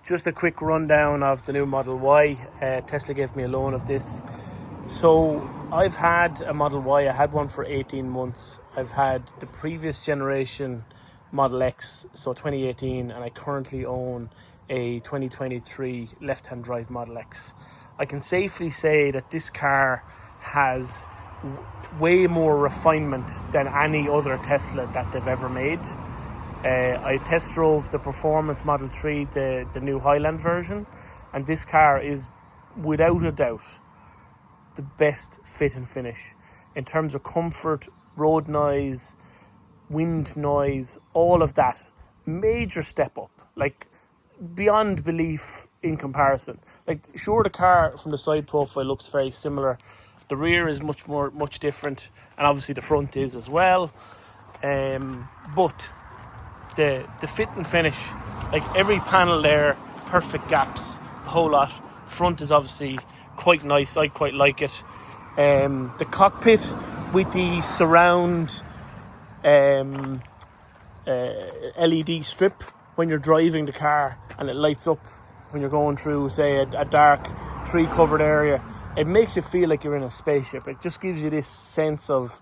just a quick rundown of the new Model Y. Tesla gave me a loan of this. So I've had a Model Y. I had one for 18 months. I've had the previous generation Model X, so 2018, and I currently own a 2023 left-hand drive Model X. I can safely say that this car has way more refinement than any other Tesla that they've ever made. I test drove the Performance Model 3, the new Highland version, and this car is without a doubt the best fit and finish in terms of comfort, road noise, wind noise, all of that. Major step up, like beyond belief in comparison. Like, sure, the car from the side profile looks very similar. The rear is much different, and obviously the front is as well. But the fit and finish, like every panel there, perfect gaps, the whole lot. The front is obviously quite nice. I quite like it. The cockpit with the surround LED strip when you're driving the car, and it lights up when you're going through, say, a dark tree covered area. It makes you feel like you're in a spaceship. It just gives you this sense of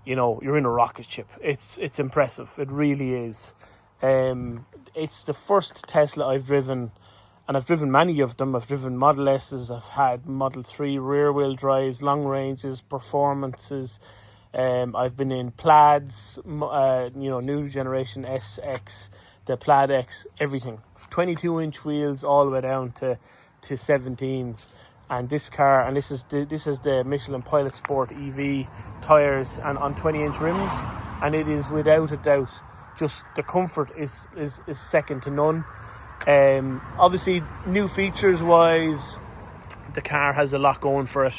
you're in a rocket ship. It's impressive. It really is. It's the first Tesla I've driven, and I've driven many of them. I've driven Model S's. I've had Model 3 rear wheel drives, long ranges, performances. I've been in Plaids, new generation SX, the Plaid X, everything. 22-inch wheels all the way down to 17s. And this car, and this is the Michelin Pilot Sport EV tyres and on 20-inch rims, and it is without a doubt just the comfort is second to none. Obviously, new features wise, the car has a lot going for it.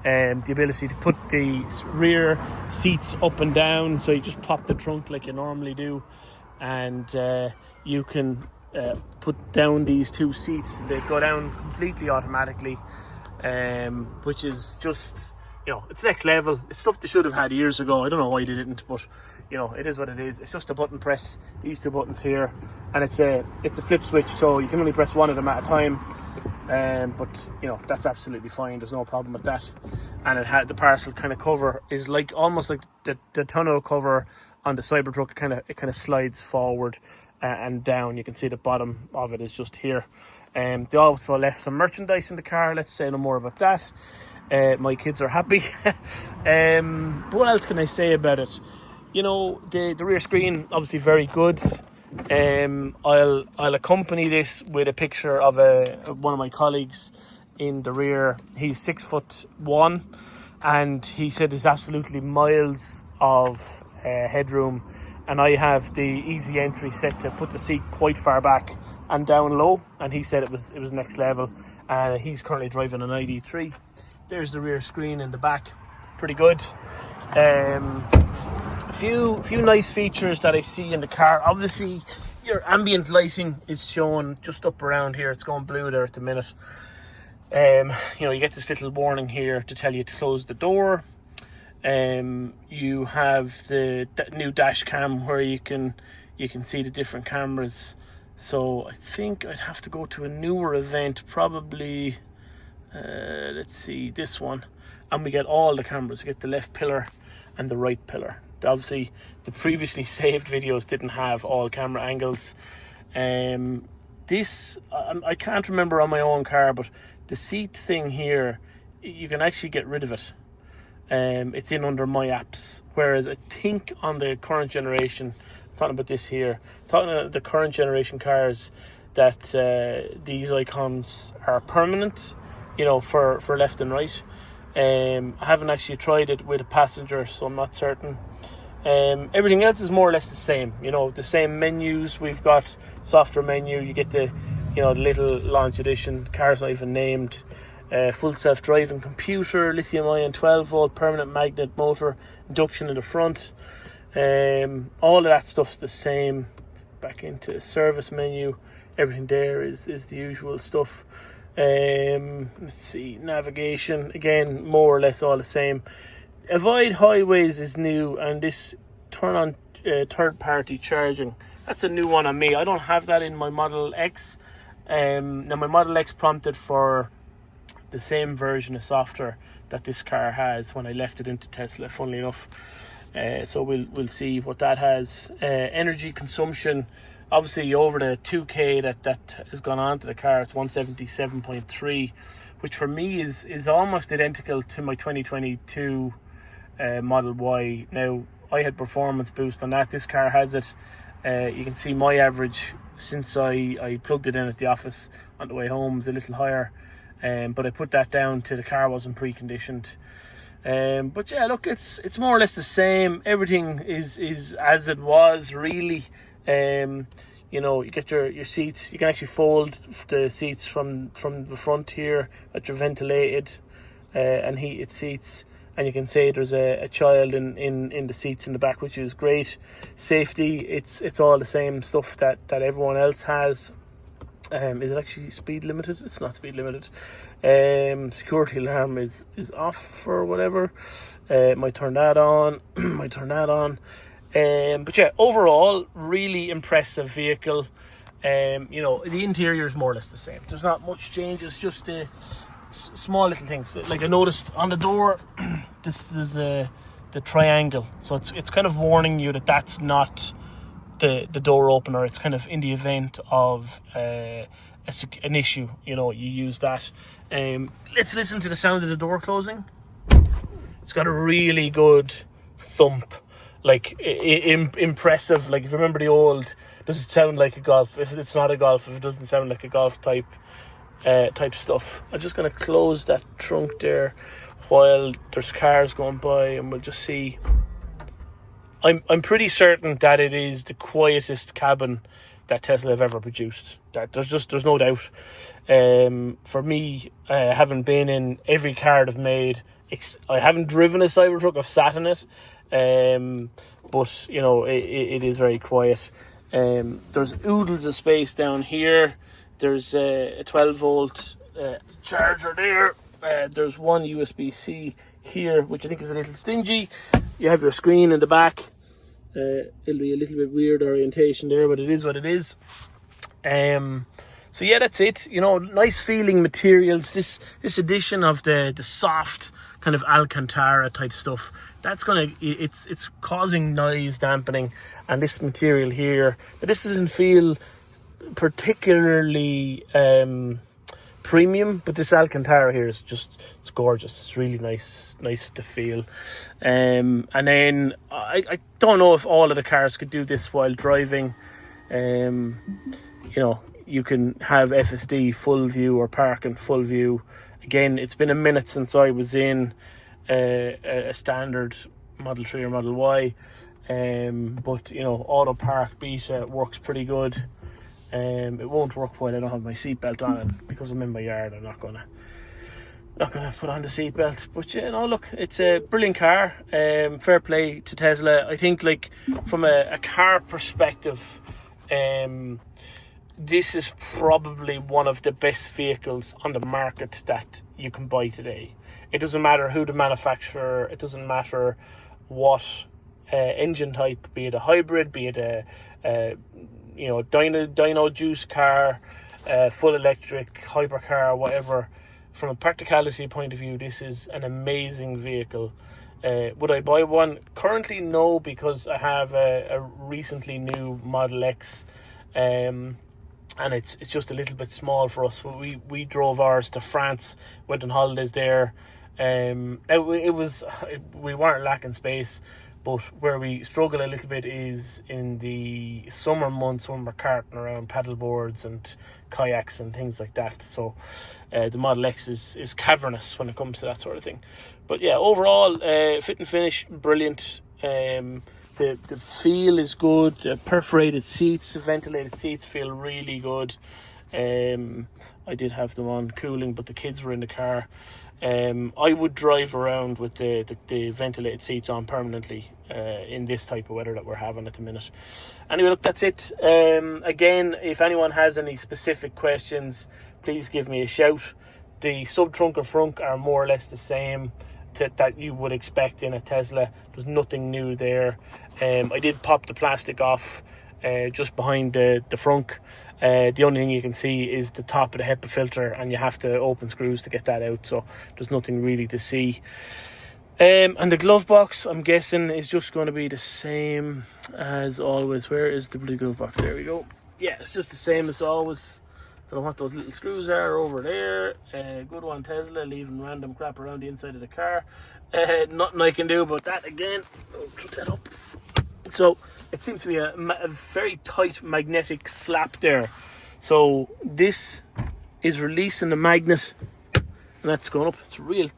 The ability to put the rear seats up and down, so you just pop the trunk like you normally do, and you can put down these two seats. They go down completely automatically, which is just, it's next level. It's stuff they should have had years ago. I don't know why they didn't, but it is what it is. It's just a button press, these two buttons here, and it's a flip switch, so you can only press one of them at a time. But that's absolutely fine. There's no problem with that. And it had the parcel kind of cover is like almost like the tonneau cover on the Cybertruck. It kind of slides forward and down. You can see the bottom of it is just here. They also left some merchandise in the car. Let's say no more about that. My kids are happy. What else can I say about it? The rear screen, obviously very good. I'll accompany this with a picture of one of my colleagues in the rear. He's 6'1", and he said there's absolutely miles of headroom, and I have the easy entry set to put the seat quite far back and down low, and he said it was next level. And he's currently driving an ID3. There's the rear screen in the back, pretty good. A few nice features that I see in the car. Obviously, your ambient lighting is shown just up around here. It's going blue there at the minute. You get this little warning here to tell you to close the door. You have the new dash cam where you can see the different cameras. So I think I'd have to go to a newer event, probably. Let's see, this one, and we get all the cameras. We get the left pillar and the right pillar. Obviously, the previously saved videos didn't have all camera angles. This, I can't remember on my own car, but the seat thing here, you can actually get rid of it. It's in under My Apps, whereas I think on the current generation, talking about this here, talking about the current generation cars, that these icons are permanent, for left and right. I haven't actually tried it with a passenger, so I'm not certain. Everything else is more or less the same. The same menus. We've got software menu. You get the little launch edition. Car's not even named. Full self-driving computer, lithium-ion 12-volt permanent magnet motor, induction in the front. All of that stuff's the same. Back into the service menu. Everything there is the usual stuff. Let's see, navigation, again, more or less all the same. Avoid highways is new, and this turn on third-party charging that's a new one on me. I don't have that in my Model X. Now my Model X prompted for the same version of software that this car has when I left it into Tesla, funnily enough. So we'll see what that has. Energy consumption, obviously over the 2K that has gone on to the car, it's 177.3, which for me is almost identical to my 2022 Model Y. Now, I had performance boost on that. This car has it. You can see my average since I plugged it in at the office on the way home is a little higher. But I put that down to the car wasn't preconditioned. But yeah, look, it's more or less the same. Everything is as it was, really. You know, you get your seats. You can actually fold the seats from the front here, that you're ventilated and heated seats. And you can say there's a child in the seats in the back, which is great. Safety, it's all the same stuff that everyone else has. Is it actually speed limited? It's not speed limited. Security alarm is off for whatever. Might turn that on. Might turn that on. But yeah, overall, really impressive vehicle. You know, the interior is more or less the same. There's not much changes, just the small little things. Like I noticed on the door, this is the triangle. So it's kind of warning you that that's not the door opener. It's kind of in the event of an issue, you know, you use that. Let's listen to the sound of the door closing. It's got a really good thump, like impressive. Like if you remember the old, does it sound like a Golf? If it's not a Golf, if it doesn't sound like a Golf type stuff. I'm just going to close that trunk there while there's cars going by, and we'll just see. I'm pretty certain that it is the quietest cabin that Tesla have ever produced. That there's no doubt. For me, having been in every car they've made, I haven't driven a Cybertruck. I've sat in it, but you know it is very quiet. There's oodles of space down here. There's a 12-volt charger there. There's one USB-C here, which I think is a little stingy. You have your screen in the back. It'll be a little bit weird orientation there, but it is what it is. So yeah, that's it. You know, nice feeling materials. This edition of the soft kind of Alcantara type stuff, that's it's causing noise dampening, and this material here, this doesn't feel particularly premium, but this Alcantara here is it's gorgeous. It's really nice to feel. And then I don't know if all of the cars could do this while driving. You know, you can have FSD full view or parking full view. Again, it's been a minute since I was in a standard Model 3 or Model Y, but you know, auto park beta works pretty good. It won't work while I don't have my seatbelt on, and because I'm in my yard, I'm not gonna put on the seatbelt. But you know, look, it's a brilliant car. Fair play to Tesla. I think, like, from a car perspective, this is probably one of the best vehicles on the market that you can buy today. It doesn't matter who the manufacturer. It doesn't matter what engine type, be it a hybrid, be it a dyno juice car, full electric, hypercar, whatever. From a practicality point of view, this is an amazing vehicle. Would I buy one? Currently, no, because I have a recently new Model X, and it's just a little bit small for us. We drove ours to France, went on holidays there. We weren't lacking space. But where we struggle a little bit is in the summer months when we're carting around paddle boards and kayaks and things like that. So the Model X is cavernous when it comes to that sort of thing. But yeah, overall, fit and finish, brilliant. The feel is good. The perforated seats, the ventilated seats feel really good. I did have them on cooling, but the kids were in the car. I would drive around with the ventilated seats on permanently in this type of weather that we're having at the minute. Anyway, look, that's it. Again, if anyone has any specific questions, please give me a shout. The sub-trunk and frunk are more or less the same that you would expect in a Tesla. There's nothing new there. I did pop the plastic off just behind the frunk. The only thing you can see is the top of the HEPA filter, and you have to open screws to get that out, so there's nothing really to see. And the glove box, I'm guessing, is just going to be the same as always. Where is the blue glove box? There we go. Yeah, it's just the same as always. Don't know what those little screws are over there. Good one, Tesla, leaving random crap around the inside of the car. Nothing I can do about that again. I'll put that up. So it seems to be a very tight magnetic slap there. So this is releasing the magnet, and that's going up. It's a real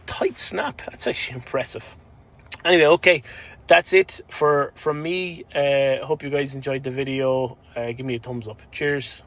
tight snap. That's actually impressive. Anyway, okay, that's it from me. Hope you guys enjoyed the video. Give me a thumbs up. Cheers.